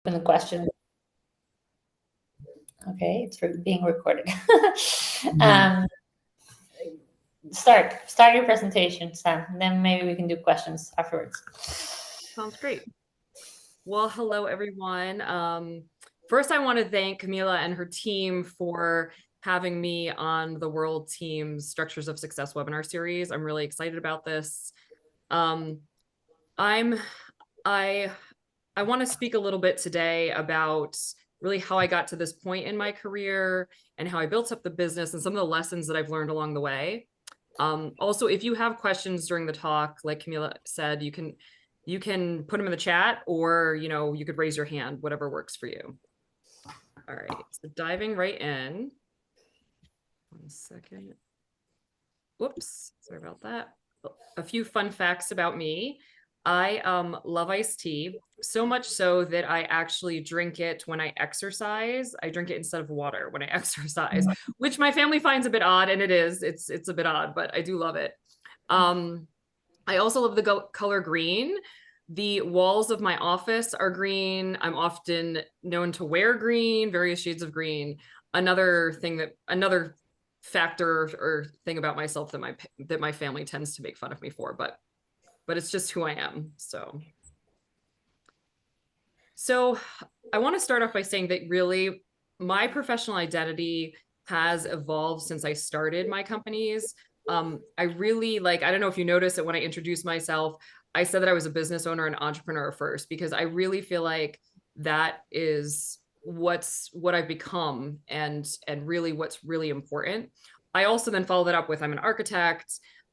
The question. Okay, it's being recorded. Start your presentation, Sam. Then maybe we can do questions afterwards. Sounds great. Well, hello, everyone. First, I want to thank Camila and her team for having me on the World Team's Structures of Success webinar series. I'm really excited about this. I want to speak a little bit today about really how I got to this point in my career and how I built up the business and some of the lessons that I've learned along the way. Also, if you have questions during the talk, like Camila said, you can put them in the chat, or you could raise your hand, whatever works for you. All right, so diving right in. 1 second. Whoops, sorry about that. A few fun facts about me. I love iced tea, so much so that I actually drink it when I exercise. I drink it instead of water when I exercise, which my family finds a bit odd, and it is. It's a bit odd, but I do love it. I also love the color green. The walls of my office are green. I'm often known to wear green, various shades of green. Another factor or thing about myself that my family tends to make fun of me for, but it's just who I am. So I want to start off by saying that really my professional identity has evolved since I started my companies. I really I don't know if you noticed that when I introduced myself, I said that I was a business owner and entrepreneur first, because I really feel like that is what I've become, and really what's really important. I also then follow that up with I'm an architect.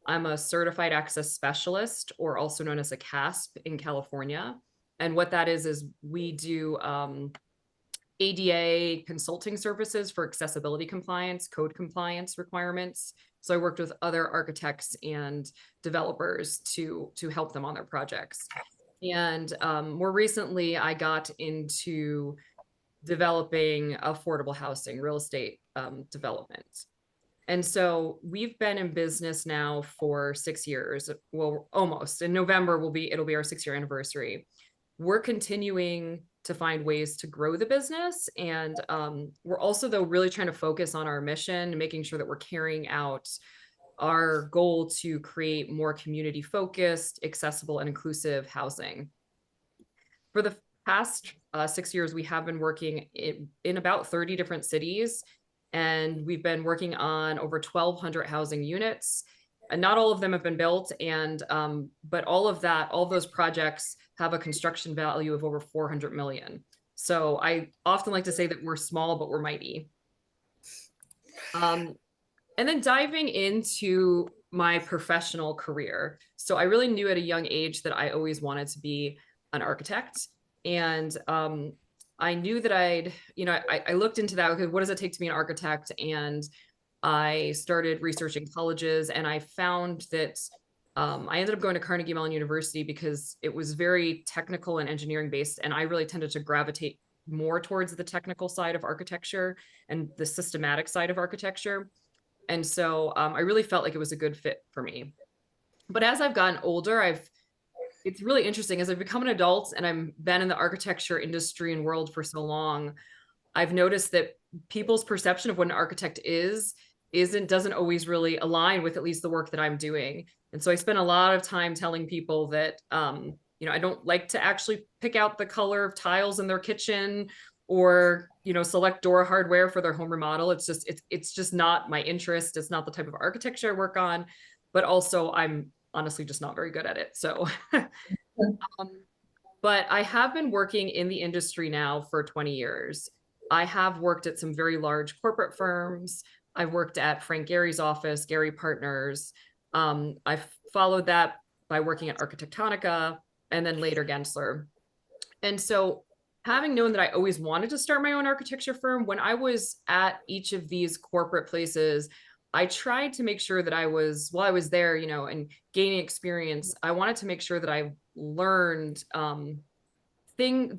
I'm a certified access specialist, or also known as a CASP in California. And what that is we do ADA consulting services for accessibility compliance, code compliance requirements. So I worked with other architects and developers to help them on their projects. And more recently, I got into developing affordable housing, real estate development. And so we've been in business now for 6 years. Well, almost. In November it'll be our 6-year anniversary. We're continuing to find ways to grow the business. And we're also, though, really trying to focus on our mission, making sure that we're carrying out our goal to create more community focused, accessible, and inclusive housing. For the past 6 years, we have been working in about 30 different cities, and we've been working on over 1,200 housing units. And not all of them have been built, and but all of those projects have a construction value of over 400 million. So I often like to say that we're small, but we're mighty. And then diving into my professional career. So I really knew at a young age that I always wanted to be an architect. And I knew that I looked into that. Okay, what does it take to be an architect? And I started researching colleges, and I found that I ended up going to Carnegie Mellon University because it was very technical and engineering based. And I really tended to gravitate more towards the technical side of architecture and the systematic side of architecture. And so I really felt like it was a good fit for me. But as I've gotten older, it's really interesting. As I've become an adult and I've been in the architecture industry and world for so long, I've noticed that people's perception of what an architect doesn't always really align with at least the work that I'm doing. And so I spend a lot of time telling people that, I don't like to actually pick out the color of tiles in their kitchen, or, select door hardware for their home remodel. It's just not my interest. It's not the type of architecture I work on, but also I'm honestly just not very good at it. So, but I have been working in the industry now for 20 years. I have worked at some very large corporate firms. I've worked at Frank Gehry's office, Gehry Partners. I've followed that by working at Architectonica and then later Gensler. And so, having known that I always wanted to start my own architecture firm, when I was at each of these corporate places, I tried to make sure that while I was there, and gaining experience, I wanted to make sure that I learned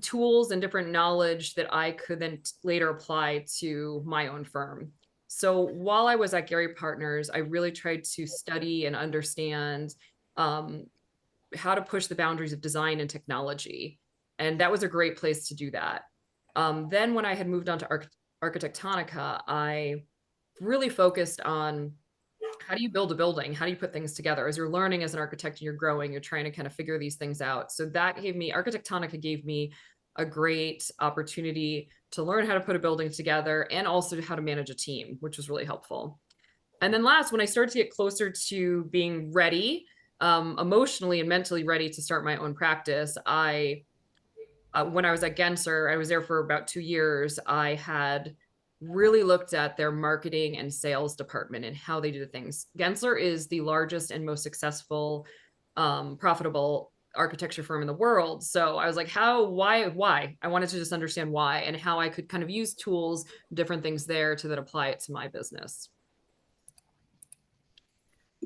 tools and different knowledge that I could then later apply to my own firm. So while I was at Gehry Partners, I really tried to study and understand how to push the boundaries of design and technology. And that was a great place to do that. Then when I had moved on to Architectonica, I really focused on how do you build a building? How do you put things together? As you're learning as an architect and you're growing, you're trying to kind of figure these things out. So that gave me, Architectonica gave me a great opportunity to learn how to put a building together and also how to manage a team, which was really helpful. And then last, when I started to get closer to being ready, emotionally and mentally ready to start my own practice, when I was at Gensler, I was there for about 2 years. I had really looked at their marketing and sales department and how they do things. Gensler is the largest and most successful, profitable architecture firm in the world. So I was like, why? I wanted to just understand why and how I could kind of use tools, different things there to then apply it to my business.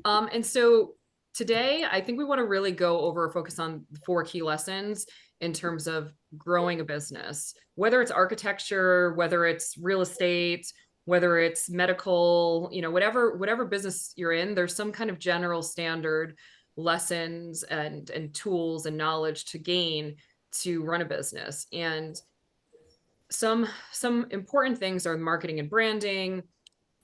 And so today, I think we want to really go over, focus on 4 key lessons in terms of growing a business, whether it's architecture, whether it's real estate, whether it's medical, whatever business you're in, there's some kind of general standard lessons and tools and knowledge to gain to run a business. And some important things are marketing and branding.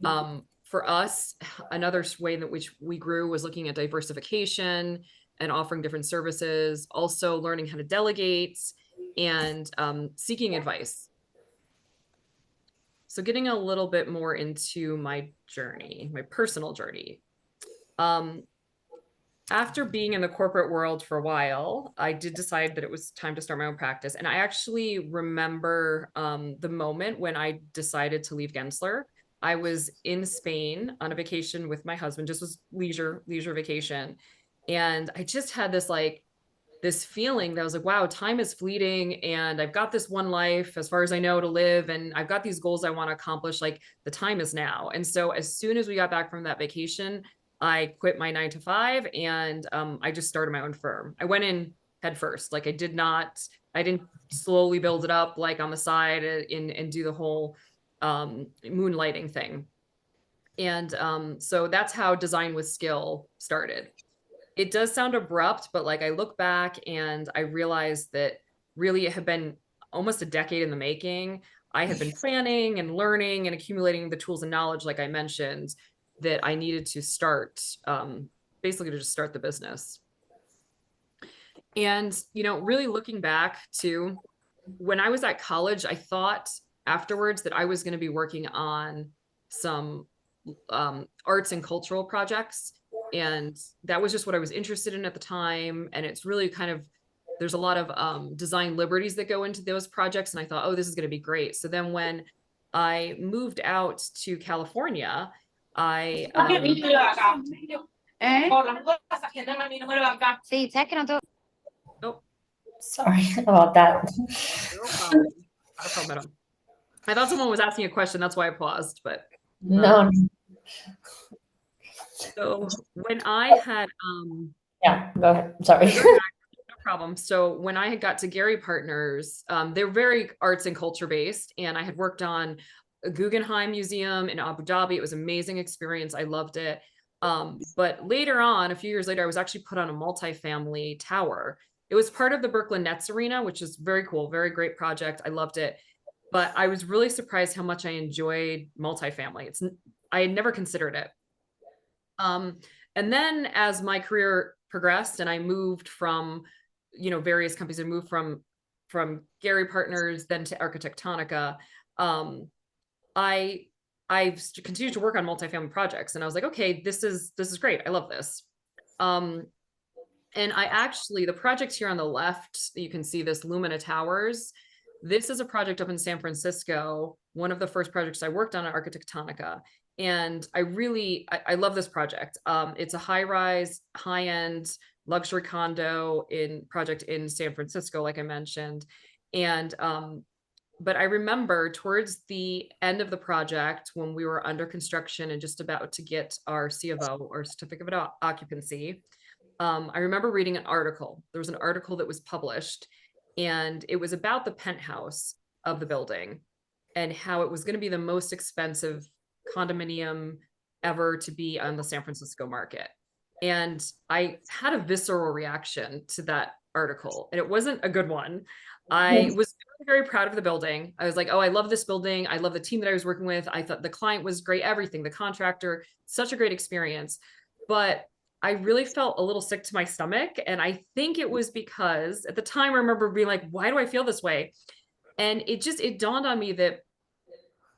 For us, another way in which we grew was looking at diversification and offering different services, also learning how to delegate and seeking advice. So getting a little bit more into my journey, my personal journey. After being in the corporate world for a while, I did decide that it was time to start my own practice. And I actually remember the moment when I decided to leave Gensler. I was in Spain on a vacation with my husband, just was leisure vacation. And I just had this feeling that I was like, wow, time is fleeting and I've got this one life as far as I know to live. And I've got these goals I want to accomplish. Like the time is now. And so as soon as we got back from that vacation, I quit my 9 to 5 and I just started my own firm. I went in head first. Like I didn't slowly build it up like on the side and do the whole moonlighting thing. And so that's how Design with Skill started. It does sound abrupt, but like I look back and I realized that really it had been almost a decade in the making. I had been planning and learning and accumulating the tools and knowledge, like I mentioned, that I needed to start, basically to just start the business. And, really looking back to when I was at college, I thought afterwards that I was going to be working on some arts and cultural projects. And that was just what I was interested in at the time. And it's really there's a lot of design liberties that go into those projects. And I thought, oh, this is going to be great. So then when I moved out to California, I oh, Sorry about that. no problem. Not a problem at all. I thought someone was asking a question. That's why I paused, but No. so when I had Yeah, go ahead. Sorry. no problem. So when I had got to Gehry Partners, they're very arts and culture based, and I had worked on a Guggenheim Museum in Abu Dhabi. It was an amazing experience. I loved it. But later on, a few years later, I was actually put on a multifamily tower. It was part of the Brooklyn Nets Arena, which is very cool, very great project. I loved it. But I was really surprised how much I enjoyed multifamily. I had never considered it. And then as my career progressed and I moved from, various companies, I moved from Gehry Partners, then to Architectonica. I continued to work on multifamily projects and I was like, okay, this is great. I love this. And the project here on the left, you can see this Lumina Towers. This is a project up in San Francisco, one of the first projects I worked on at Architectonica. And I love this project. It's a high-rise, high-end luxury condo project in San Francisco, like I mentioned. And but I remember towards the end of the project when we were under construction and just about to get our C of O, or certificate of occupancy, I remember reading an article. There was an article that was published and it was about the penthouse of the building and how it was going to be the most expensive condominium ever to be on the San Francisco market. And I had a visceral reaction to that article and it wasn't a good one. I was very, very proud of the building. I was like, oh, I love this building. I love the team that I was working with. I thought the client was great, everything, the contractor, such a great experience. But I really felt a little sick to my stomach. And I think it was because at the time I remember being like, why do I feel this way? And it dawned on me that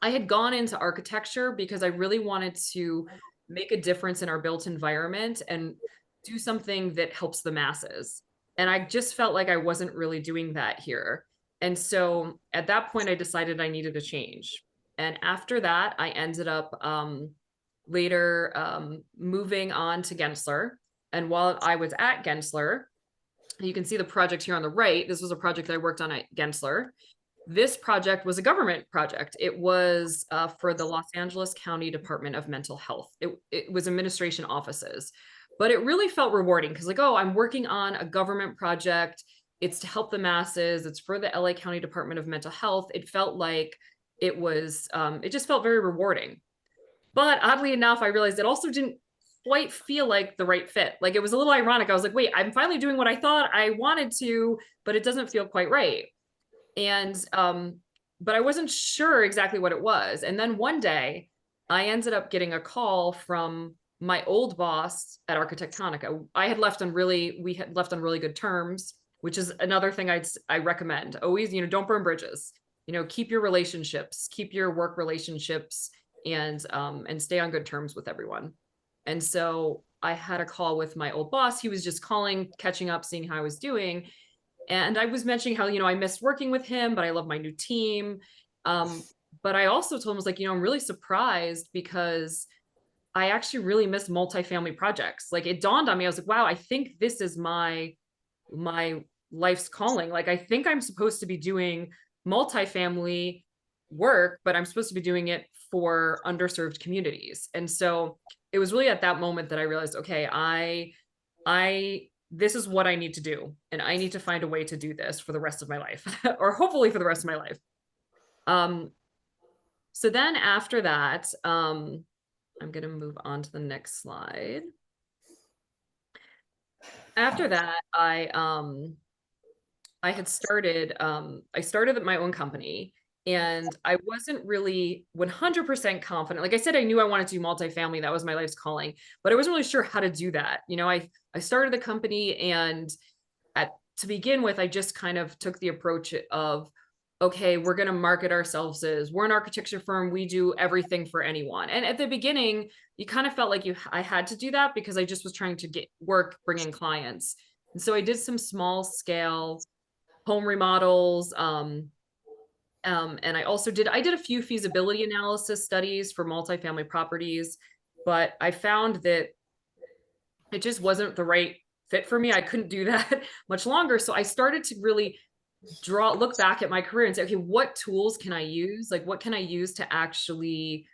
I had gone into architecture because I really wanted to make a difference in our built environment and do something that helps the masses. And I just felt like I wasn't really doing that here. And so at that point, I decided I needed a change. And after that, I ended up later moving on to Gensler. And while I was at Gensler, you can see the project here on the right. This was a project that I worked on at Gensler. This project was a government project. It was for the Los Angeles County Department of Mental Health. It was administration offices, but it really felt rewarding because like, oh, I'm working on a government project. It's to help the masses. It's for the LA County Department of Mental Health. It felt like it just felt very rewarding. But oddly enough, I realized it also didn't quite feel like the right fit. Like it was a little ironic. I was like, wait, I'm finally doing what I thought I wanted to, but it doesn't feel quite right. And but I wasn't sure exactly what it was. And then one day I ended up getting a call from my old boss at Architectonica. We had left on really good terms, which is another thing I recommend. Always, don't burn bridges. Keep your relationships, keep your work relationships, and stay on good terms with everyone. And so I had a call with my old boss. He was just calling, catching up, seeing how I was doing. And I was mentioning how, I missed working with him, but I love my new team. But I also told him, I was like, I'm really surprised because I actually really miss multifamily projects. Like it dawned on me, I was like, wow, I think this is my life's calling. Like I think I'm supposed to be doing multifamily work, but I'm supposed to be doing it for underserved communities. And so it was really at that moment that I realized, okay, I this is what I need to do. And I need to find a way to do this for the rest of my life, or hopefully for the rest of my life. So then after that, I'm going to move on to the next slide. After that, I started my own company, and I wasn't really 100% confident. Like I said, I knew I wanted to do multifamily. That was my life's calling, but I wasn't really sure how to do that. I started the company, and to begin with, I just kind of took the approach of, okay, we're going to market ourselves as we're an architecture firm. We do everything for anyone. And at the beginning, you kind of felt like I had to do that because I just was trying to get work, bring in clients. And so I did some small scale home remodels. And I did a few feasibility analysis studies for multifamily properties, but I found that it just wasn't the right fit for me. I couldn't do that much longer. So I started to really look back at my career and say, okay, what tools can I use? Like, what can I use to actually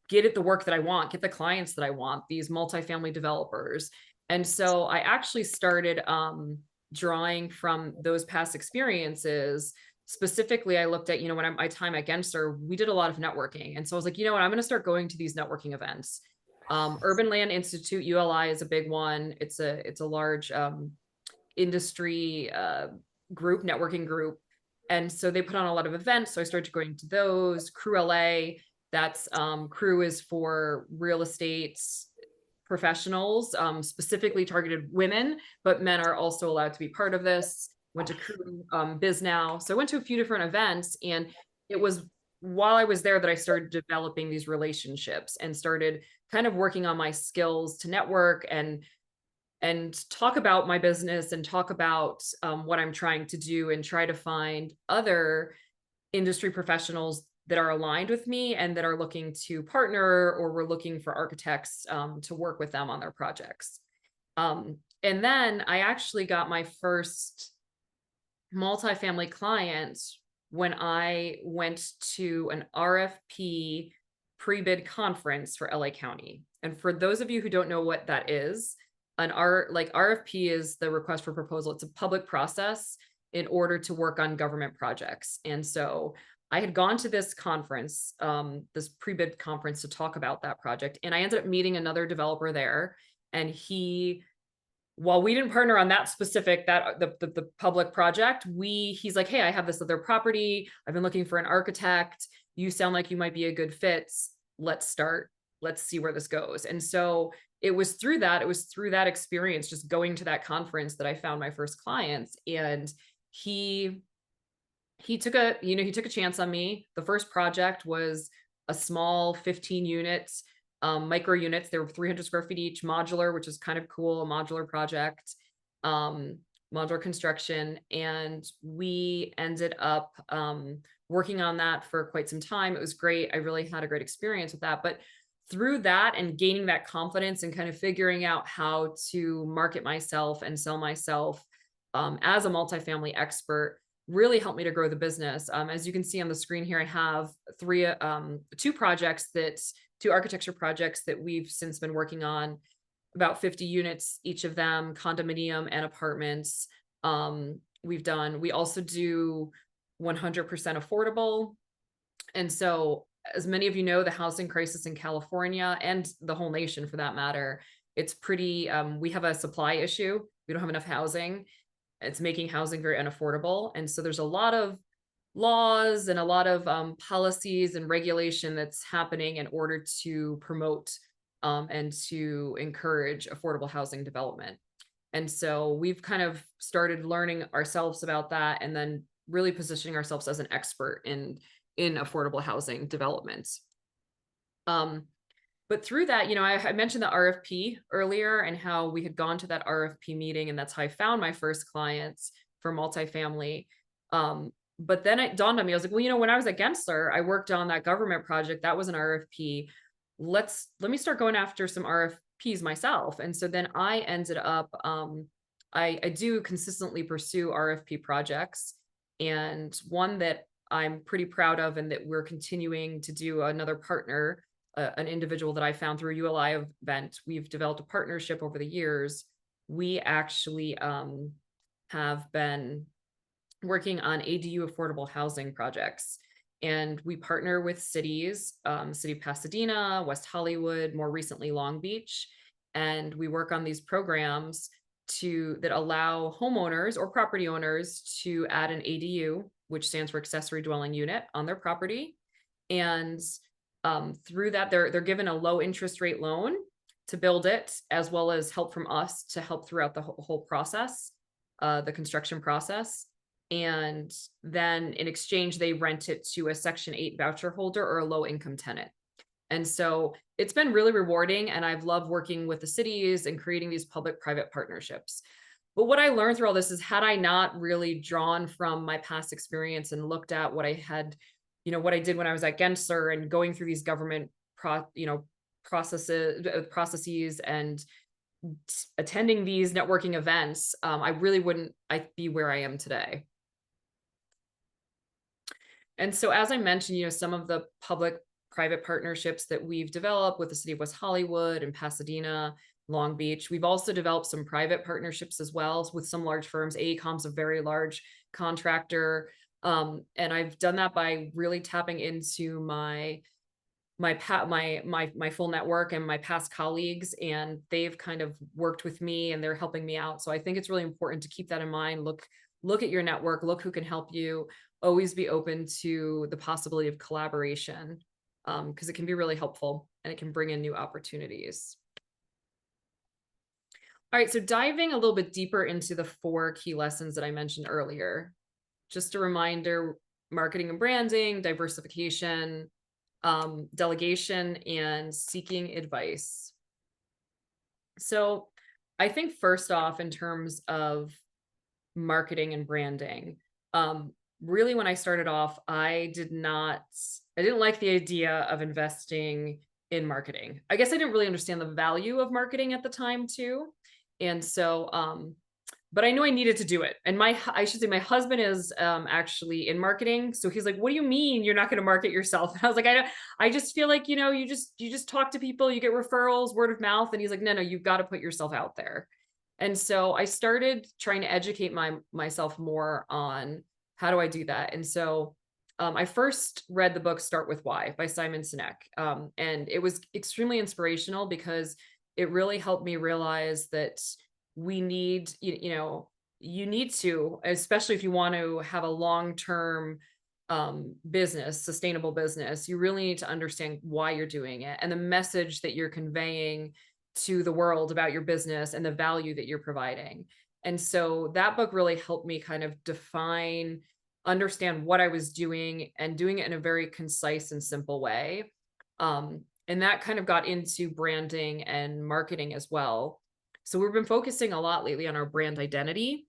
get at the work that I want, get the clients that I want, these multifamily developers. And so I actually started drawing from those past experiences. Specifically, I looked at, when my time at Gensler, we did a lot of networking. And so I was like, I'm going to start going to these networking events. Urban Land Institute, ULI, is a big one. It's a large industry networking group. And so they put on a lot of events. So I started going to those. Crew LA, that's Crew is for real estate professionals, specifically targeted women, but men are also allowed to be part of this. Went to Crew Biz Now. So I went to a few different events, and it was while I was there that I started developing these relationships and started kind of working on my skills to network and talk about my business and talk about what I'm trying to do and try to find other industry professionals that are aligned with me and that are looking to partner, or we're looking for architects to work with them on their projects. And then I actually got my first multifamily client when I went to an RFP pre-bid conference for LA County. And for those of you who don't know what that is, RFP is the request for proposal. It's a public process in order to work on government projects. And so I had gone to this conference, this pre-bid conference, to talk about that project. And I ended up meeting another developer there, and he while we didn't partner on that specific, the public project, he's like, hey, I have this other property. I've been looking for an architect. You sound like you might be a good fit. Let's start. Let's see where this goes. And so it was through that experience, just going to that conference, that I found my first clients. And he took a chance on me. The first project was a small 15 units, micro units. They were 300 square feet each, modular, which is kind of cool, a modular project, modular construction. And we ended up working on that for quite some time. It was great. I really had a great experience with that. But through that and gaining that confidence and kind of figuring out how to market myself and sell myself as a multifamily expert, really helped me to grow the business. As you can see on the screen here, I have two architecture projects that we've since been working on, about 50 units, each of them, condominium and apartments. We also do 100% affordable. And so, as many of you know, the housing crisis in California, and the whole nation for that matter, it's pretty, we have a supply issue. We don't have enough housing. It's making housing very unaffordable. And so there's a lot of laws and a lot of policies and regulation that's happening in order to promote and to encourage affordable housing development. And so we've kind of started learning ourselves about that, and then really positioning ourselves as an expert in affordable housing development. But through that, I mentioned the RFP earlier, and how we had gone to that RFP meeting, and that's how I found my first clients for multifamily. But then it dawned on me, I was like, well, when I was at Gensler, I worked on that government project. That was an RFP. Let me start going after some RFPs myself. And so then I ended up, I do consistently pursue RFP projects, and one that I'm pretty proud of, and that we're continuing to do, another partner, an individual that I found through a ULI event. We've developed a partnership over the years. We actually have been working on ADU affordable housing projects, and we partner with cities, City of Pasadena, West Hollywood, more recently Long Beach, and we work on these programs that allow homeowners or property owners to add an ADU, which stands for accessory dwelling unit, on their property. And through that, they're given a low interest rate loan to build it, as well as help from us to help throughout the whole process, the construction process. And then in exchange, they rent it to a Section 8 voucher holder or a low income tenant. And so it's been really rewarding, and I've loved working with the cities and creating these public-private partnerships. But what I learned through all this is, had I not really drawn from my past experience and looked at what I had, what I did when I was at Gensler, and going through these government processes and attending these networking events, I really wouldn't be where I am today. And so, as I mentioned, some of the public-private partnerships that we've developed with the City of West Hollywood and Pasadena, Long Beach. We've also developed some private partnerships as well with some large firms. AECOM's a very large contractor. And I've done that by really tapping into my full network and my past colleagues, and they've kind of worked with me, and they're helping me out. So I think it's really important to keep that in mind. Look at your network, look who can help you. Always be open to the possibility of collaboration, because it can be really helpful, and it can bring in new opportunities. All right, so diving a little bit deeper into the 4 key lessons that I mentioned earlier. Just a reminder: marketing and branding, diversification, delegation, and seeking advice. So I think first off, in terms of marketing and branding, really when I started off, I didn't like the idea of investing in marketing. I guess I didn't really understand the value of marketing at the time too. And so, but I knew I needed to do it. And my husband is actually in marketing. So he's like, what do you mean you're not going to market yourself? And I was like, I just feel like, you just talk to people, you get referrals, word of mouth. And he's like, no, you've got to put yourself out there. And so I started trying to educate myself more on how do I do that. And so I first read the book Start With Why by Simon Sinek. And it was extremely inspirational, because it really helped me realize that we need, you need to, especially if you want to have a long-term business, sustainable business, you really need to understand why you're doing it and the message that you're conveying to the world about your business and the value that you're providing. And so that book really helped me kind of define, understand what I was doing and doing it in a very concise and simple way. And that kind of got into branding and marketing as well. So we've been focusing a lot lately on our brand identity.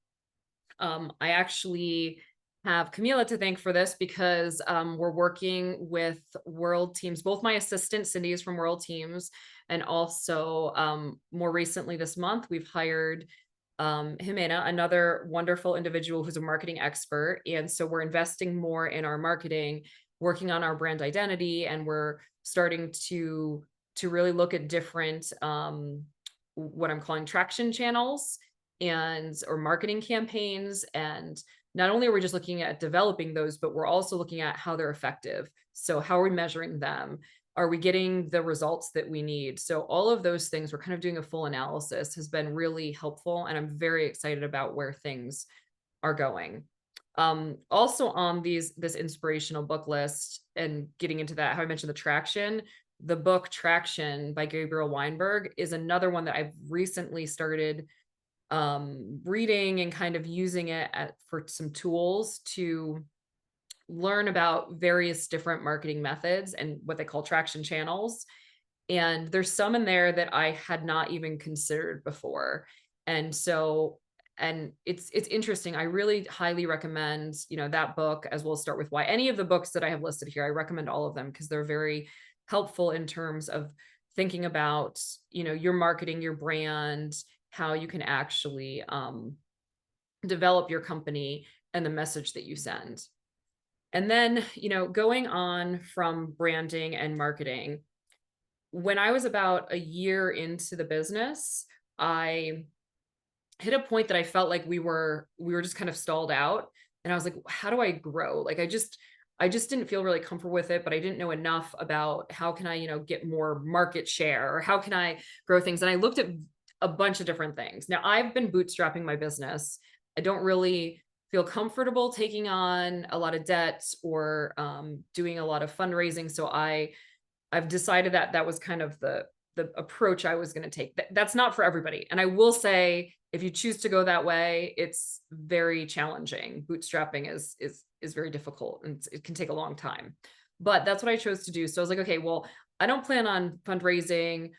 I actually have Camila to thank for this because we're working with World Teams. Both my assistant, Cindy, is from World Teams. And also more recently this month, we've hired Jimena, another wonderful individual who's a marketing expert. And so we're investing more in our marketing, working on our brand identity, and we're starting to really look at different what I'm calling traction channels and or marketing campaigns. And not only are we just looking at developing those, but we're also looking at how they're effective. So how are we measuring them? Are we getting the results that we need? So all of those things, we're kind of doing a full analysis, has been really helpful. And I'm very excited about where things are going. Also on this inspirational book list, and getting into that, how I mentioned the traction, the book Traction by Gabriel Weinberg is another one that I've recently started reading and kind of using it for some tools to learn about various different marketing methods and what they call traction channels. And there's some in there that I had not even considered before. And so, and it's interesting. I really highly recommend, that book, as well as Start With Why. Any of the books that I have listed here, I recommend all of them because they're very helpful in terms of thinking about, your marketing, your brand, how you can actually develop your company and the message that you send. And then, going on from branding and marketing, when I was about a year into the business, I hit a point that I felt like we were just kind of stalled out. And I was like, how do I grow? Like, I just didn't feel really comfortable with it, but I didn't know enough about how can I, get more market share, or how can I grow things? And I looked at a bunch of different things. Now, I've been bootstrapping my business. I don't really feel comfortable taking on a lot of debt or doing a lot of fundraising. So I've decided that was kind of the approach I was going to take. That's not for everybody. And I will say, if you choose to go that way, it's very challenging. Bootstrapping is very difficult, and it can take a long time. But that's what I chose to do. So I was like, okay, well, I don't plan on fundraising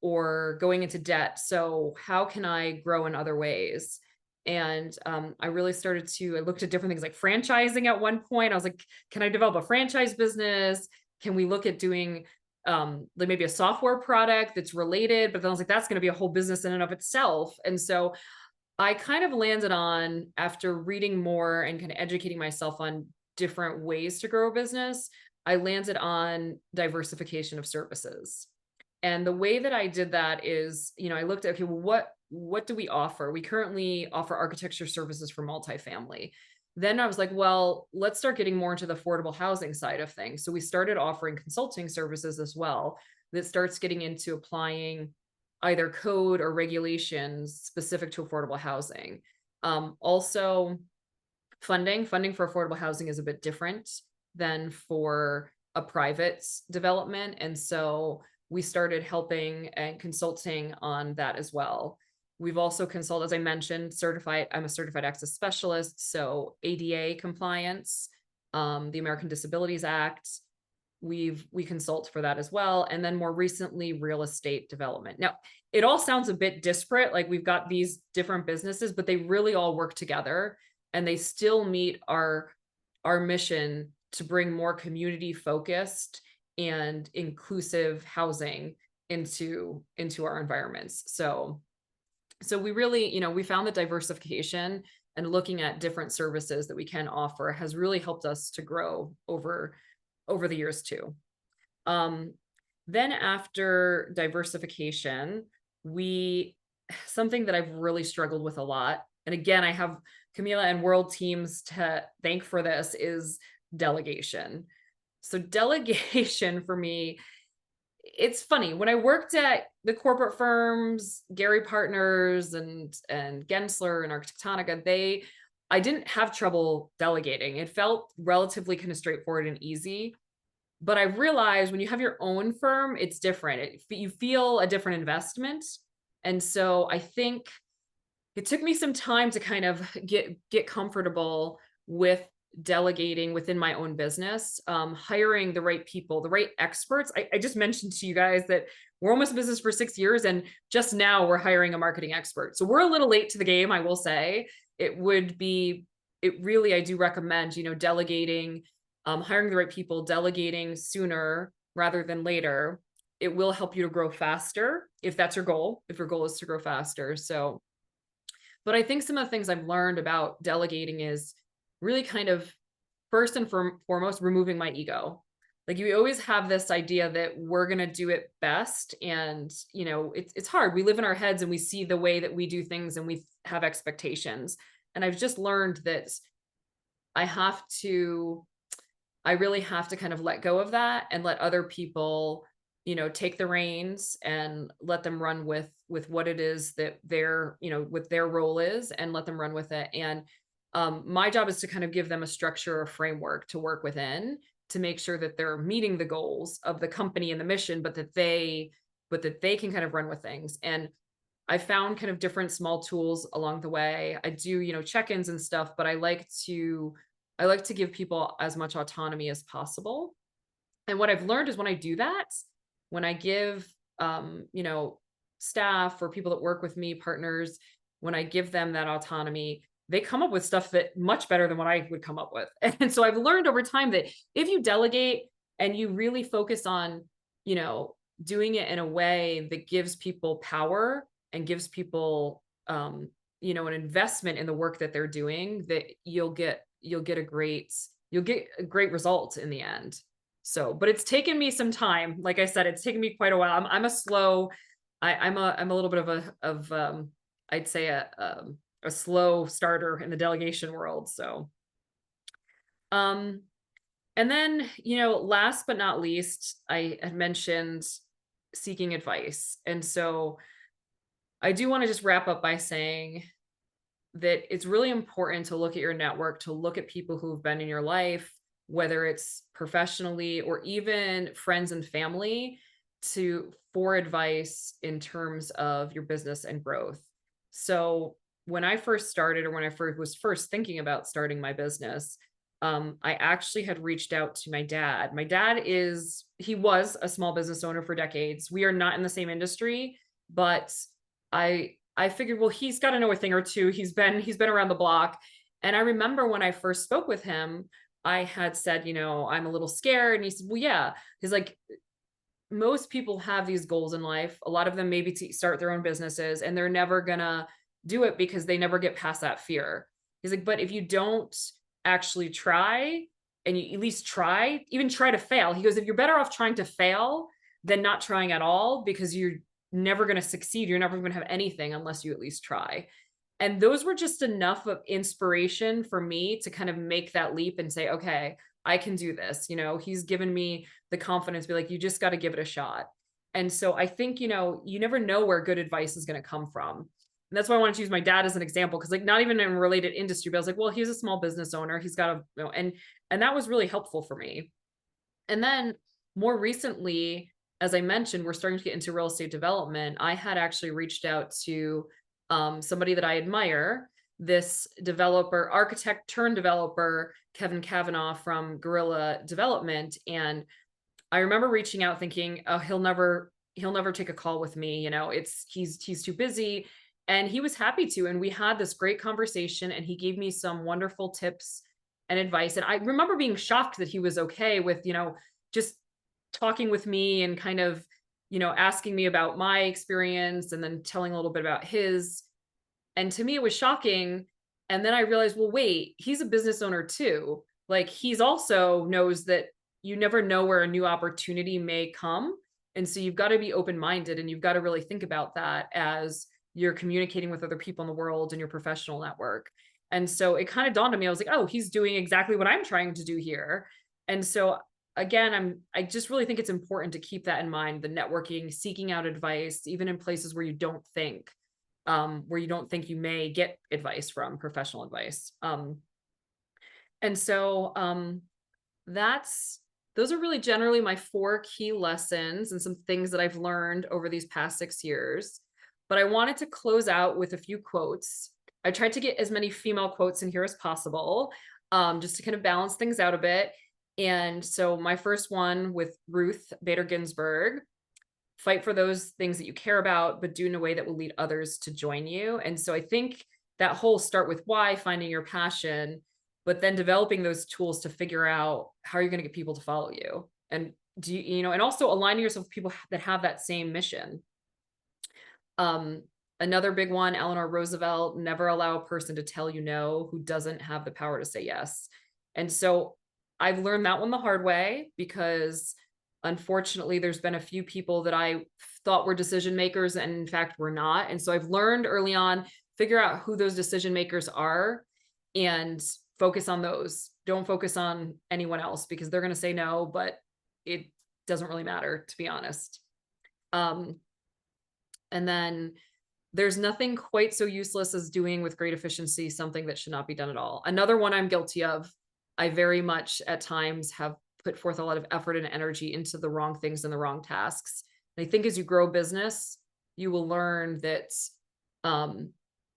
or going into debt. So how can I grow in other ways? And I really I looked at different things like franchising at one point. I was like, can I develop a franchise business? Can we look at doing like maybe a software product that's related? But then I was like, that's going to be a whole business in and of itself. And so I kind of landed on, after reading more and kind of educating myself on different ways to grow a business, I landed on diversification of services. And the way that I did that is, I looked at, okay, well, what do we offer? We currently offer architecture services for multifamily. Then I was like, well, let's start getting more into the affordable housing side of things. So we started offering consulting services as well, that starts getting into applying either code or regulations specific to affordable housing. Also, funding for affordable housing is a bit different than for a private development. And so we started helping and consulting on that as well. We've also consulted, as I mentioned, I'm a certified access specialist. So ADA compliance, the American Disabilities Act, we consult for that as well. And then more recently, real estate development. Now, it all sounds a bit disparate. Like, we've got these different businesses, but they really all work together, and they still meet our mission to bring more community focused and inclusive housing into our environments. So we really, we found that diversification and looking at different services that we can offer has really helped us to grow over the years too. Then after diversification, something that I've really struggled with a lot, and again, I have Camila and World Teams to thank for this, is delegation. So delegation for me it's funny when I worked at the corporate firms, Gehry Partners and Gensler and Architectonica, I didn't have trouble delegating. It felt relatively kind of straightforward and easy. But I realized when you have your own firm, it's different. You feel a different investment. And so I think it took me some time to kind of get comfortable with delegating within my own business, hiring the right people, the right experts. I just mentioned to you guys that we're almost in business for 6 years, and just now we're hiring a marketing expert. So we're a little late to the game, I will say. It really, I do recommend, delegating, hiring the right people, delegating sooner rather than later. It will help you to grow faster if that's your goal, if your goal is to grow faster. So, but I think some of the things I've learned about delegating is really kind of first and foremost, removing my ego. Like you always have this idea that we're going to do it best. And, it's hard. We live in our heads and we see the way that we do things and we have expectations. And I've just learned that I really have to kind of let go of that and let other people, take the reins and let them run with what it is that what their role is, and let them run with it. And my job is to kind of give them a structure or framework to work within to make sure that they're meeting the goals of the company and the mission, but that they can kind of run with things. And I found kind of different small tools along the way. I do, check-ins and stuff, but I like to give people as much autonomy as possible. And what I've learned is when I do that, when I give, staff or people that work with me, partners, when I give them that autonomy, they come up with stuff that much better than what I would come up with. And so I've learned over time that if you delegate and you really focus on, doing it in a way that gives people power and gives people, an investment in the work that they're doing, that you'll get a great result in the end. So, but it's taken me some time. Like I said, it's taken me quite a while. I'm a little bit of I'd say a slow starter in the delegation world. So, and then, last but not least, I had mentioned seeking advice. And so I do want to just wrap up by saying that it's really important to look at your network, to look at people who've been in your life, whether it's professionally or even friends and family, for advice in terms of your business and growth. So when I first started, or when I was first thinking about starting my business, I actually had reached out to my dad. My dad he was a small business owner for decades. We are not in the same industry, but I figured, well, he's got to know a thing or two. He's been around the block. And I remember when I first spoke with him, I had said, I'm a little scared. And he said, well, yeah. He's like, most people have these goals in life. A lot of them maybe to start their own businesses, and they're never gonna do it because they never get past that fear. He's like, but if you don't actually try, and you at least try, even try to fail, he goes, if you're better off trying to fail than not trying at all, because you're never going to succeed. You're never going to have anything unless you at least try. And those were just enough of inspiration for me to kind of make that leap and say, okay, I can do this. He's given me the confidence to be like, you just got to give it a shot. And so I think, you never know where good advice is going to come from. And that's why I wanted to use my dad as an example, because like not even in a related industry, but I was like, well, he's a small business owner. He's got and that was really helpful for me. And then more recently, as I mentioned, we're starting to get into real estate development. I had actually reached out to somebody that I admire, this developer, architect turned developer, Kevin Kavanaugh from Guerrilla Development. And I remember reaching out thinking, oh, he'll never take a call with me. He's too busy. And he was happy to. And we had this great conversation, and he gave me some wonderful tips and advice. And I remember being shocked that he was okay with, just talking with me and kind of, asking me about my experience and then telling a little bit about his. And to me, it was shocking. And then I realized, well, wait, he's a business owner too. Like he's also knows that you never know where a new opportunity may come. And so you've got to be open-minded, and you've got to really think about that as you're communicating with other people in the world and your professional network. And so it kind of dawned on me. I was like, oh, he's doing exactly what I'm trying to do here. And so again, I just really think it's important to keep that in mind, the networking, seeking out advice, even in places where you don't think you may get advice from professional advice. And so that's those are really generally my 4 key lessons and some things that I've learned over these past 6 years. But I wanted to close out with a few quotes. I tried to get as many female quotes in here as possible, just to kind of balance things out a bit. And so my first one with Ruth Bader Ginsburg: fight for those things that you care about, but do in a way that will lead others to join you. And so I think that whole start with why, finding your passion, but then developing those tools to figure out how you're going to get people to follow you. And and also aligning yourself with people that have that same mission. Another big one, Eleanor Roosevelt: never allow a person to tell you no who doesn't have the power to say yes. And so I've learned that one the hard way, because unfortunately there's been a few people that I thought were decision makers and in fact were not. And so I've learned early on, figure out who those decision makers are and focus on those. Don't focus on anyone else, because they're going to say no, but it doesn't really matter, to be honest. And then there's nothing quite so useless as doing with great efficiency something that should not be done at all. Another one I'm guilty of. I very much at times have put forth a lot of effort and energy into the wrong things and the wrong tasks. And I think as you grow business, you will learn that,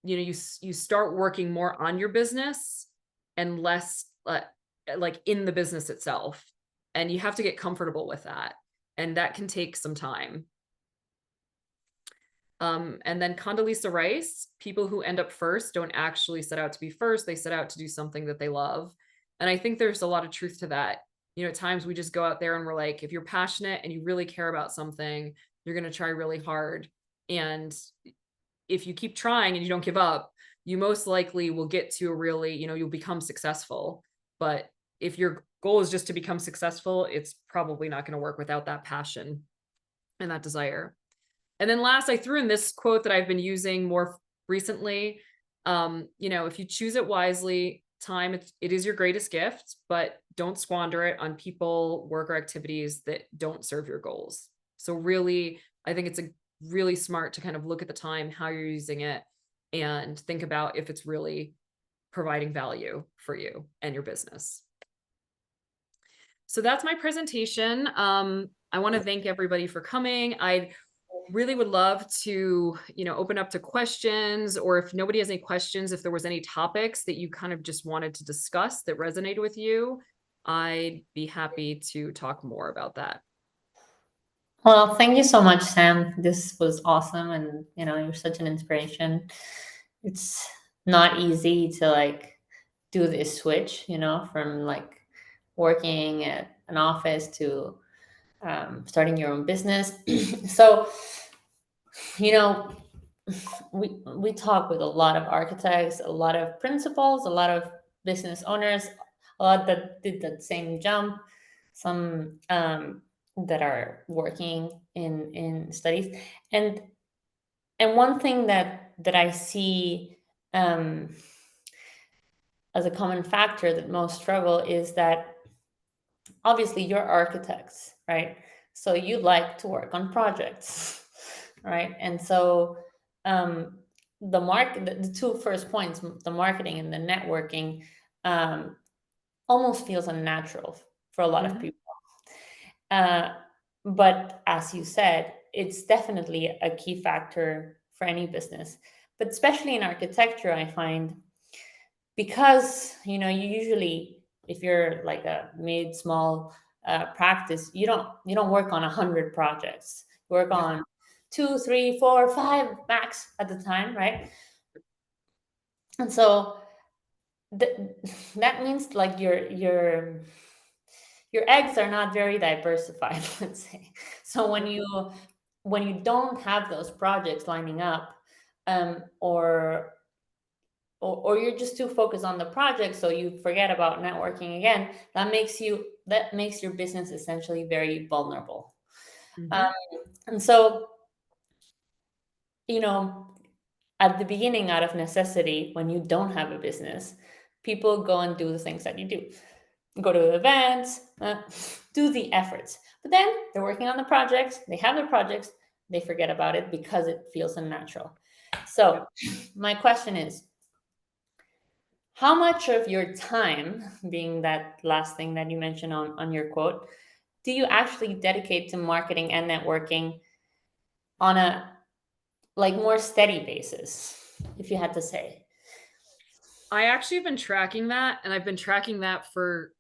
you start working more on your business and less like in the business itself. And you have to get comfortable with that. And that can take some time. And then Condoleezza Rice: people who end up first don't actually set out to be first. They set out to do something that they love. And I think there's a lot of truth to that. At times we just go out there and we're like, if you're passionate and you really care about something, you're going to try really hard. And if you keep trying and you don't give up, you most likely will get to a really, you'll become successful. But if your goal is just to become successful, it's probably not going to work without that passion and that desire. And then last, I threw in this quote that I've been using more recently. If you choose it wisely, time, it is your greatest gift, but don't squander it on people, work, or activities that don't serve your goals. So really, I think it's really smart to kind of look at the time, how you're using it, and think about if it's really providing value for you and your business. So that's my presentation. I want to thank everybody for coming. I really would love to, open up to questions, or if nobody has any questions, if there was any topics that you kind of just wanted to discuss that resonated with you, I'd be happy to talk more about that. Well, thank you so much, Sam. This was awesome. And, you're such an inspiration. It's not easy to do this switch, from working at an office to starting your own business. So, we talk with a lot of architects, a lot of principals, a lot of business owners, a lot that did that same jump, some that are working in studies, and one thing that I see as a common factor that most struggle is that obviously you're architects, right? So you like to work on projects, right? And so the two first points, the marketing and the networking, almost feels unnatural for a lot of people. But as you said, it's definitely a key factor for any business, but especially in architecture, I find, because you usually, if you're like a small practice, you don't work on 100 projects. You work on 2, 3, 4, 5 max at the time, right? And so that means your eggs are not very diversified, let's say. So when you don't have those projects lining up, or you're just too focused on the project, so you forget about networking again, that makes your business essentially very vulnerable. And so, at the beginning, out of necessity, when you don't have a business, people go and do the things that you do. Go to events, do the efforts. But then they're working on the projects, they have their projects, they forget about it because it feels unnatural. So, my question is, how much of your time, being that last thing that you mentioned on your quote, do you actually dedicate to marketing and networking on a like more steady basis, if you had to say? I actually have been tracking that, and I've been tracking that for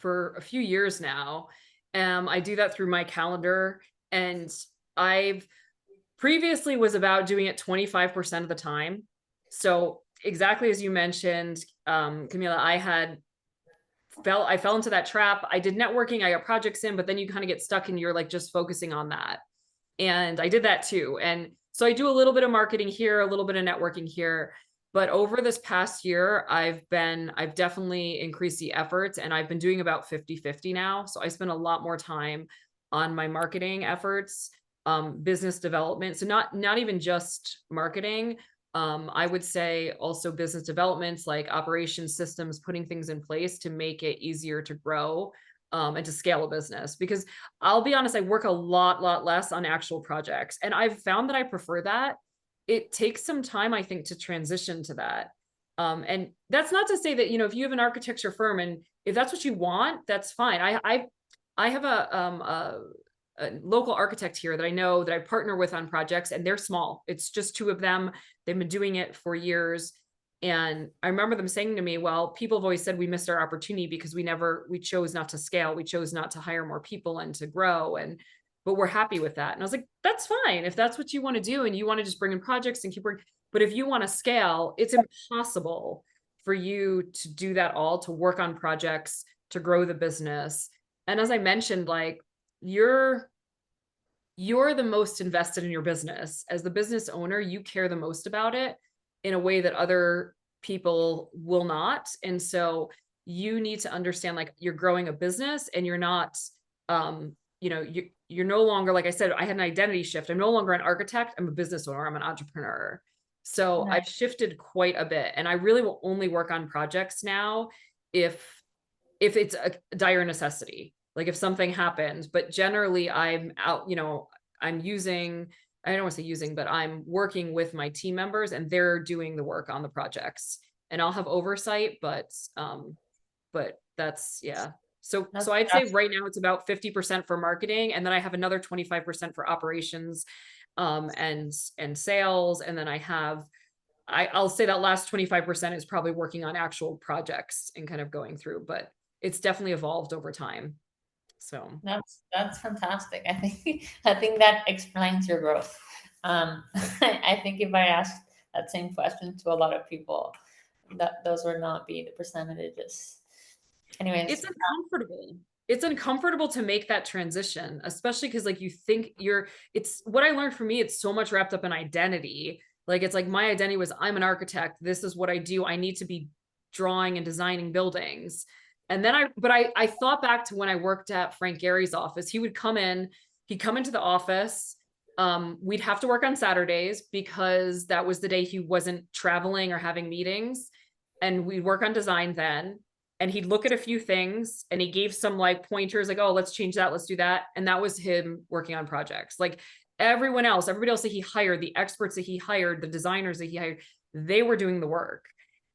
a few years now. I do that through my calendar, and I've previously was about doing it 25% of the time. So exactly as you mentioned, Camila, I fell into that trap. I did networking, I got projects in, but then you kind of get stuck and you're like just focusing on that. And I did that too. And so I do a little bit of marketing here, a little bit of networking here. But over this past year, I've definitely increased the efforts, and I've been doing about 50-50 now. So I spend a lot more time on my marketing efforts, business development. So not even just marketing. I would say also business developments like operations systems, putting things in place to make it easier to grow, and to scale a business. Because I'll be honest, I work a lot less on actual projects. And I've found that I prefer that. It takes some time, I think, to transition to that. And that's not to say that, if you have an architecture firm and if that's what you want, that's fine. I have a local architect here that I know that I partner with on projects, and they're small. It's just two of them. They've been doing it for years. And I remember them saying to me, well, people have always said we missed our opportunity because we chose not to scale. We chose not to hire more people and to grow. But we're happy with that. And I was like, that's fine. If that's what you want to do and you want to just bring in projects and keep working. But if you want to scale, it's impossible for you to do that all, to work on projects, to grow the business. And as I mentioned, like you're the most invested in your business. As the business owner, you care the most about it in a way that other people will not. And so you need to understand, like, you're growing a business and you're not, you're no longer, like I said, I had an identity shift. I'm no longer an architect. I'm a business owner. I'm an entrepreneur. So Right. I've shifted quite a bit, and I really will only work on projects now if it's a dire necessity, like if something happens. But generally I'm out, I'm using, I don't want to say using, but I'm working with my team members and they're doing the work on the projects, and I'll have oversight, but that's, yeah. So I'd say That's right now it's about 50% for marketing, and then I have another 25% for operations, and sales. And then I'll say that last 25% is probably working on actual projects and kind of going through, but it's definitely evolved over time. So that's fantastic. I think that explains your growth. I think if I asked that same question to a lot of people, that those would not be the percentages. Anyways, it's uncomfortable to make that transition, especially because like you think it's what I learned for me. It's so much wrapped up in identity. Like, it's like my identity was, I'm an architect. This is what I do. I need to be drawing and designing buildings. And then I thought back to when I worked at Frank Gehry's office. He'd come into the office. We'd have to work on Saturdays because that was the day he wasn't traveling or having meetings. And we'd work on design then. And he'd look at a few things and he gave some like pointers, like, oh, let's change that. Let's do that. And that was him working on projects. Like everybody else that he hired, the experts that he hired, the designers that he hired, they were doing the work.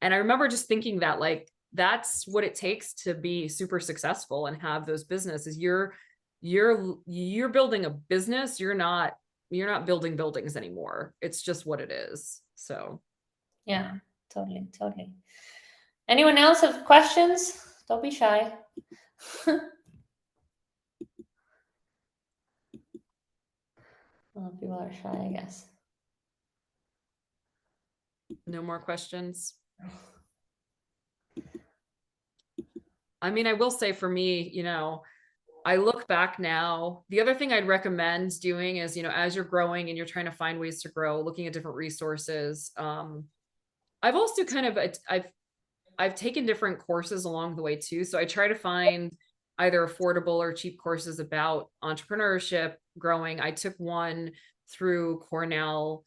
And I remember just thinking that, like, that's what it takes to be super successful and have those businesses. You're building a business. You're not building buildings anymore. It's just what it is. So yeah, totally. Anyone else have questions? Don't be shy. Well, people are shy, I guess. no more questions. I mean, I will say for me, I look back now, the other thing I'd recommend doing is, as you're growing and you're trying to find ways to grow, looking at different resources. I've also I've taken different courses along the way too. So I try to find either affordable or cheap courses about entrepreneurship, growing. I took one through Cornell.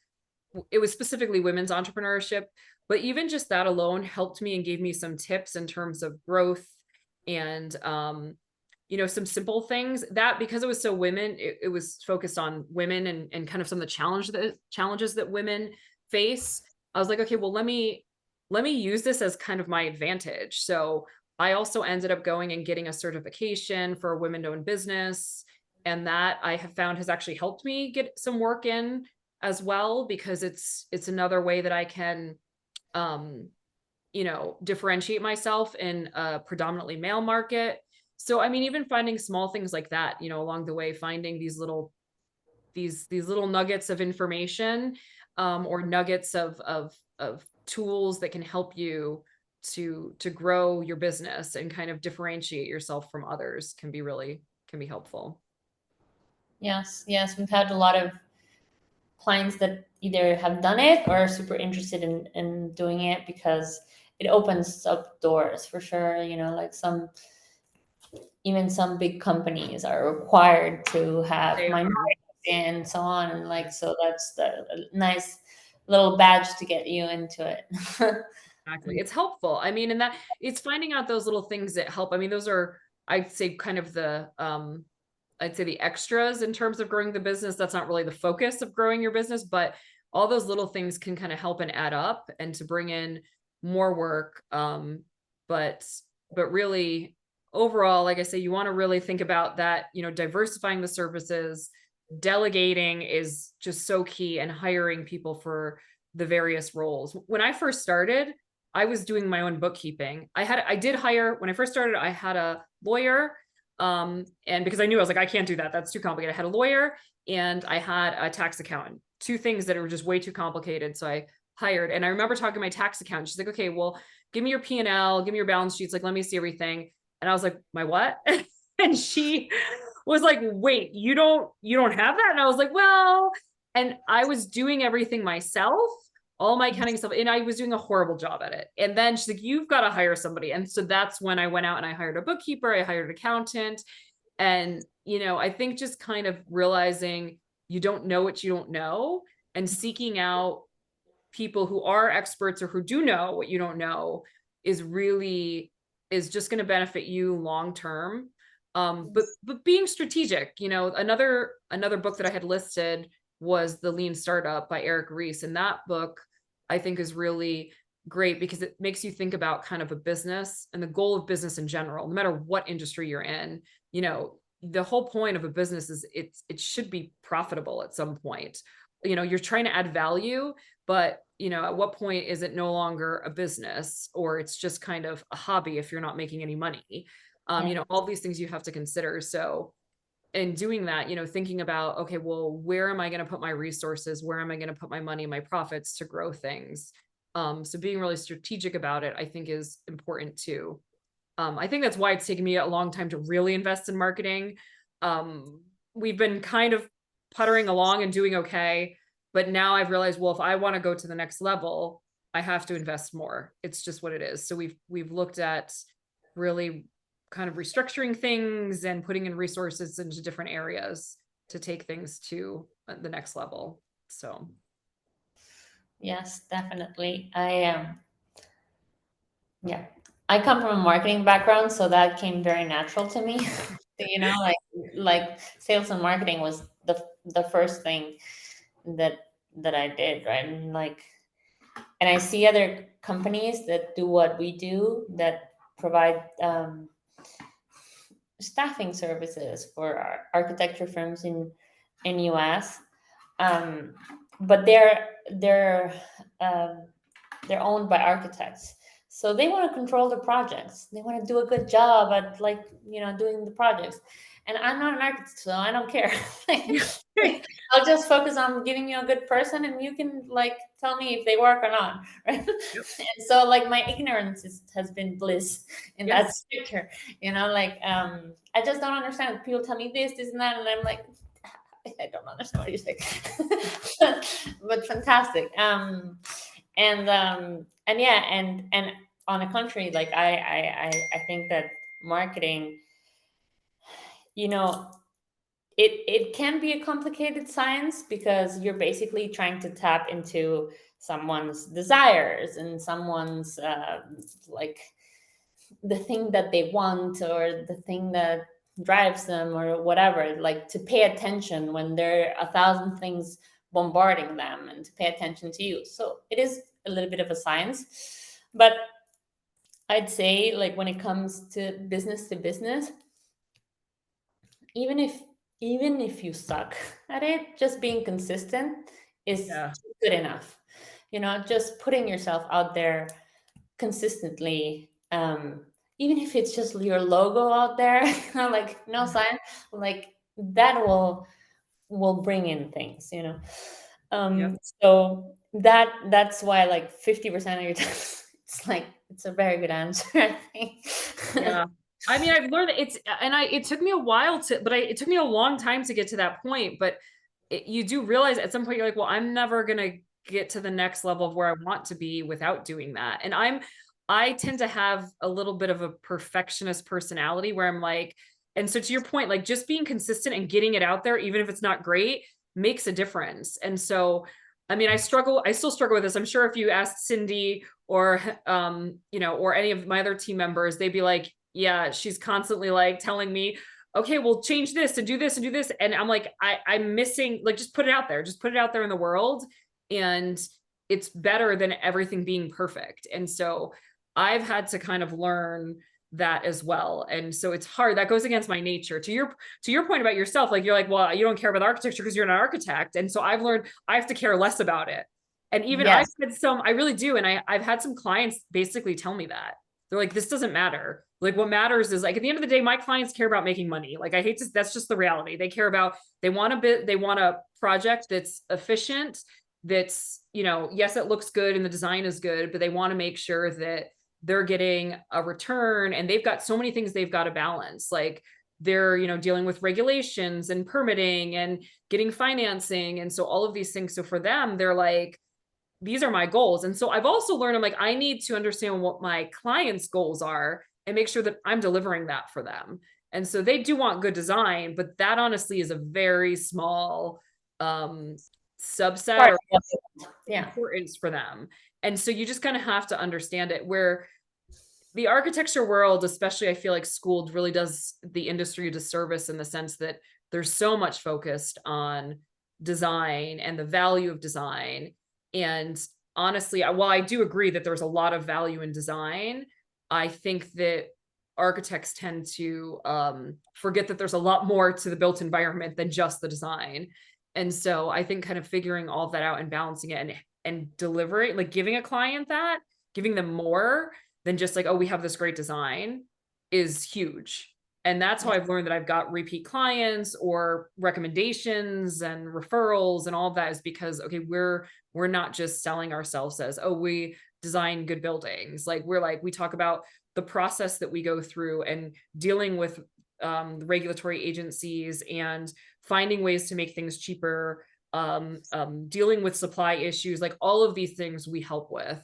It was specifically women's entrepreneurship, but even just that alone helped me and gave me some tips in terms of growth and, some simple things that, because it was so women, it was focused on women and kind of some of the challenges that women face. I was like, okay, well, let me use this as kind of my advantage. So I also ended up going and getting a certification for a women-owned business. And that I have found has actually helped me get some work in as well, because it's another way that I can um differentiate myself in a predominantly male market. So I mean, even finding small things like that, along the way, finding these little nuggets of information, or nuggets of tools that can help you to grow your business and kind of differentiate yourself from others can be helpful. Yes, yes, we've had a lot of clients that either have done it or are super interested in doing it because it opens up doors for sure. Like even some big companies are required to have They minorities are. and so on, and like so that's the a nice little badge to get you into it. Exactly. It's helpful. I mean, and that it's finding out those little things that help. I mean, those are, I'd say, kind of I'd say the extras in terms of growing the business. That's not really the focus of growing your business, but all those little things can kind of help and add up and to bring in more work. But really overall, like I say, you want to really think about that, diversifying the services, delegating is just so key, and hiring people for the various roles. When I first started, I was doing my own bookkeeping. I did hire, when I first started, I had a lawyer. And because I knew, I was like, I can't do that. That's too complicated. I had a lawyer and I had a tax accountant, two things that were just way too complicated. So I hired, and I remember talking to my tax accountant. She's like, okay, well, give me your P&L, give me your balance sheets. Like, let me see everything. And I was like, my what? And she was like, wait, you don't have that? And I was like, well, and I was doing everything myself, all my accounting stuff, and I was doing a horrible job at it. And then she's like, you've got to hire somebody. And so that's when I went out and I hired a bookkeeper, I hired an accountant. And, I think just kind of realizing you don't know what you don't know, and seeking out people who are experts or who do know what you don't know is just going to benefit you long term. But being strategic, another book that I had listed was The Lean Startup by Eric Ries. And that book, I think, is really great because it makes you think about kind of a business and the goal of business in general, no matter what industry you're in. The whole point of a business is it should be profitable at some point. You're trying to add value, but at what point is it no longer a business, or it's just kind of a hobby if you're not making any money? Yeah. All these things you have to consider. So in doing that, thinking about, okay, well, where am I going to put my resources? Where am I going to put my money, my profits to grow things? So being really strategic about it, I think, is important too. I think that's why it's taken me a long time to really invest in marketing. We've been kind of puttering along and doing okay, but now I've realized, well, if I want to go to the next level, I have to invest more. It's just what it is. So we've looked at really kind of restructuring things and putting in resources into different areas to take things to the next level. So Yes, definitely. Yeah, I come from a marketing background, so that came very natural to me. Like sales and marketing was the first thing that I did, right? And I see other companies that do what we do, that provide staffing services for architecture firms in US, um, but um, they're owned by architects, so they want to control the projects. They want to do a good job at doing the projects, and I'm not an architect, so I don't care. I'll just focus on giving you a good person, and you can tell me if they work or not, right? yep. And so my ignorance has been bliss in that Yes. sector. I just don't understand. People tell me this and that, and I'm like, I don't understand what you're saying. But fantastic. And yeah, and on a country like I think that marketing, you know, it can be a complicated science because you're basically trying to tap into someone's desires and someone's like the thing that they want, or the thing that drives them or whatever, like to pay attention when there are 1,000 things bombarding them, and to pay attention to you. So it is a little bit of a science, but I'd say, like, when it comes to business, even if even if you suck at it, just being consistent is Yeah. good enough. Just putting yourself out there consistently, even if it's just your logo out there, like no sign, like that will bring in things. Yep. So that's why, like, 50% of your time, it's a very good answer, I think. Yeah. I mean, I've learned that it took me a while it took me a long time to get to that point, but you do realize at some point you're like, well, I'm never going to get to the next level of where I want to be without doing that. And I tend to have a little bit of a perfectionist personality where I'm like, and so to your point, like just being consistent and getting it out there, even if it's not great, makes a difference. And so, I mean, I still struggle with this. I'm sure if you asked Cindy or or any of my other team members, they'd be like, yeah, she's constantly like telling me, okay, we'll change this and do this and do this. And I'm like, I'm missing, like, just put it out there, just put it out there in the world. And it's better than everything being perfect. And so I've had to kind of learn that as well. And so it's hard. That goes against my nature. To your point about yourself, like you're like, well, you don't care about architecture because you're an architect. And so I've learned I have to care less about it. And even I've Yes. had I really do. And I've had some clients basically tell me that. They're like, this doesn't matter. Like, what matters is, like, at the end of the day, my clients care about making money. Like, I hate to, that's just the reality. They want a project that's efficient, that's, yes, it looks good and the design is good, but they want to make sure that they're getting a return, and they've got so many things they've got to balance. Like, they're, dealing with regulations and permitting and getting financing. And so all of these things. So for them, they're like, these are my goals. And so I've also learned, I'm like, I need to understand what my clients' goals are and make sure that I'm delivering that for them. And so they do want good design, but that honestly is a very small subset Part or of it. Yeah. importance for them. And so you just kind of have to understand it, where the architecture world, especially, I feel like schooled, really does the industry a disservice in the sense that there's so much focused on design and the value of design. And honestly, while I do agree that there's a lot of value in design, I think that architects tend to forget that there's a lot more to the built environment than just the design. And so I think kind of figuring all of that out and balancing it and delivering, like giving a client that, giving them more than just like, oh, we have this great design, is huge. And that's how I've learned that I've got repeat clients or recommendations and referrals and all of that, is because, okay, we're not just selling ourselves as, oh, we design good buildings. Like, we talk about the process that we go through and dealing with the regulatory agencies and finding ways to make things cheaper, dealing with supply issues, like all of these things we help with.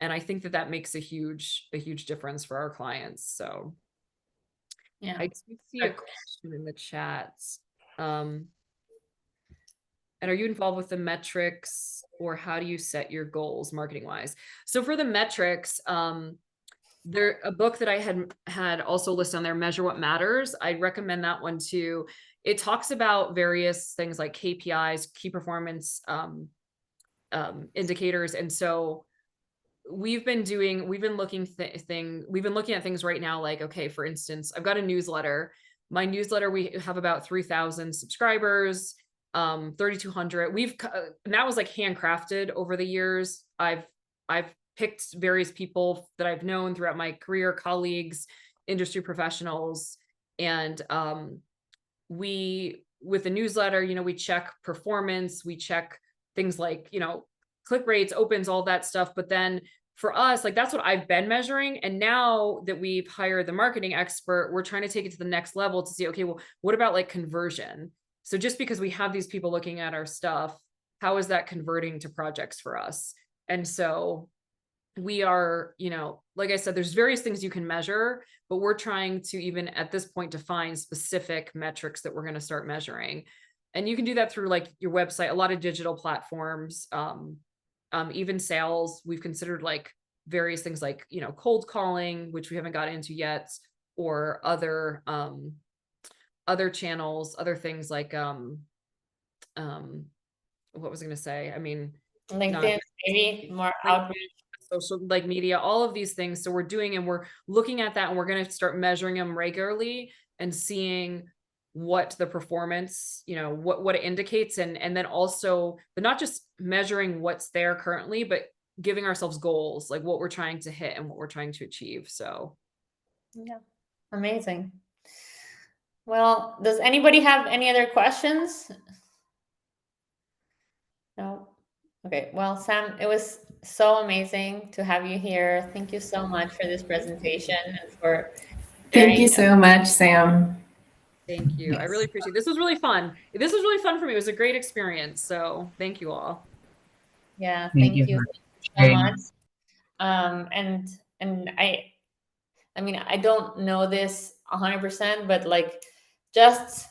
And I think that makes a huge difference for our clients. So Yeah. I do see a question in the chats. And are you involved with the metrics, or how do you set your goals marketing wise? So for the metrics, there a book that I had also listed on there, Measure What Matters. I'd recommend that one too. It talks about various things like KPIs, key performance indicators. And so we've been looking at things right now. Like, okay, for instance, I've got a newsletter. My newsletter, we have about 3,000 subscribers, 3,200. And that was like handcrafted over the years. I've picked various people that I've known throughout my career, colleagues, industry professionals. And with the newsletter, we check performance, we check things like, click rates, opens, all that stuff. But then for us, like, that's what I've been measuring. And now that we've hired the marketing expert, we're trying to take it to the next level to see, okay, well, what about like conversion? So just because we have these people looking at our stuff, how is that converting to projects for us? And so we are, like I said, there's various things you can measure, but we're trying to, even at this point, define specific metrics that we're going to start measuring. And you can do that through like your website, a lot of digital platforms, even sales. We've considered like various things like, cold calling, which we haven't got into yet, or other other channels, other things like what was I going to say? I mean, LinkedIn, maybe more LinkedIn, outreach. social like media, all of these things. So we're doing, and we're looking at that, and we're going to start measuring them regularly and seeing what the performance, what it indicates, and then also, but not just measuring what's there currently, but giving ourselves goals, like what we're trying to hit and what we're trying to achieve. So Yeah, amazing. Well, does anybody have any other questions? No. Okay. Well, Sam, it was so amazing to have you here. Thank you so much for this presentation and for Thank you sharing. so much, Sam. thank you. I really Yes. appreciate it. This was really fun. This was really fun for me. It was a great experience. So thank you all. Yeah, Thank thank you you for so sharing. much. And I mean, I don't know this 100%, but like just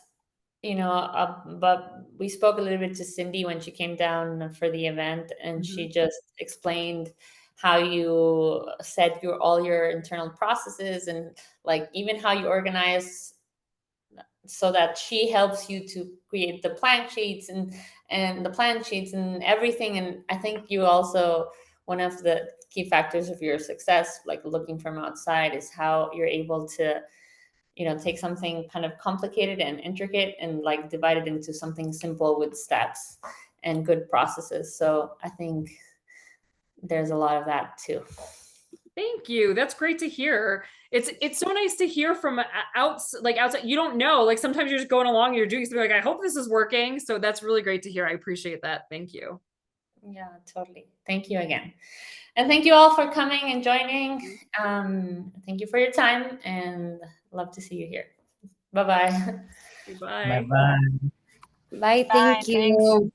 but we spoke a little bit to Cindy when she came down for the event, and Mhm. she just explained how you set all your internal processes, and like even how you organize, so that she helps you to create the plank sheets and the plan sheets and everything. And I think you also, one of the key factors of your success, like looking from outside, is how you're able to take something kind of complicated and intricate and like divide it into something simple with steps and good processes. So I think there's a lot of that too. Thank you. That's great to hear. It's so nice to hear from outside. You don't know. Like sometimes you're just going along, and you're doing something like, I hope this is working. So that's really great to hear. I appreciate that. Thank you. Yeah, totally. Thank you again. And thank you all for coming and joining. Thank you for your time, and love to see you here. Bye-bye. Bye. Bye bye. Bye. Bye. Thank Thanks. you.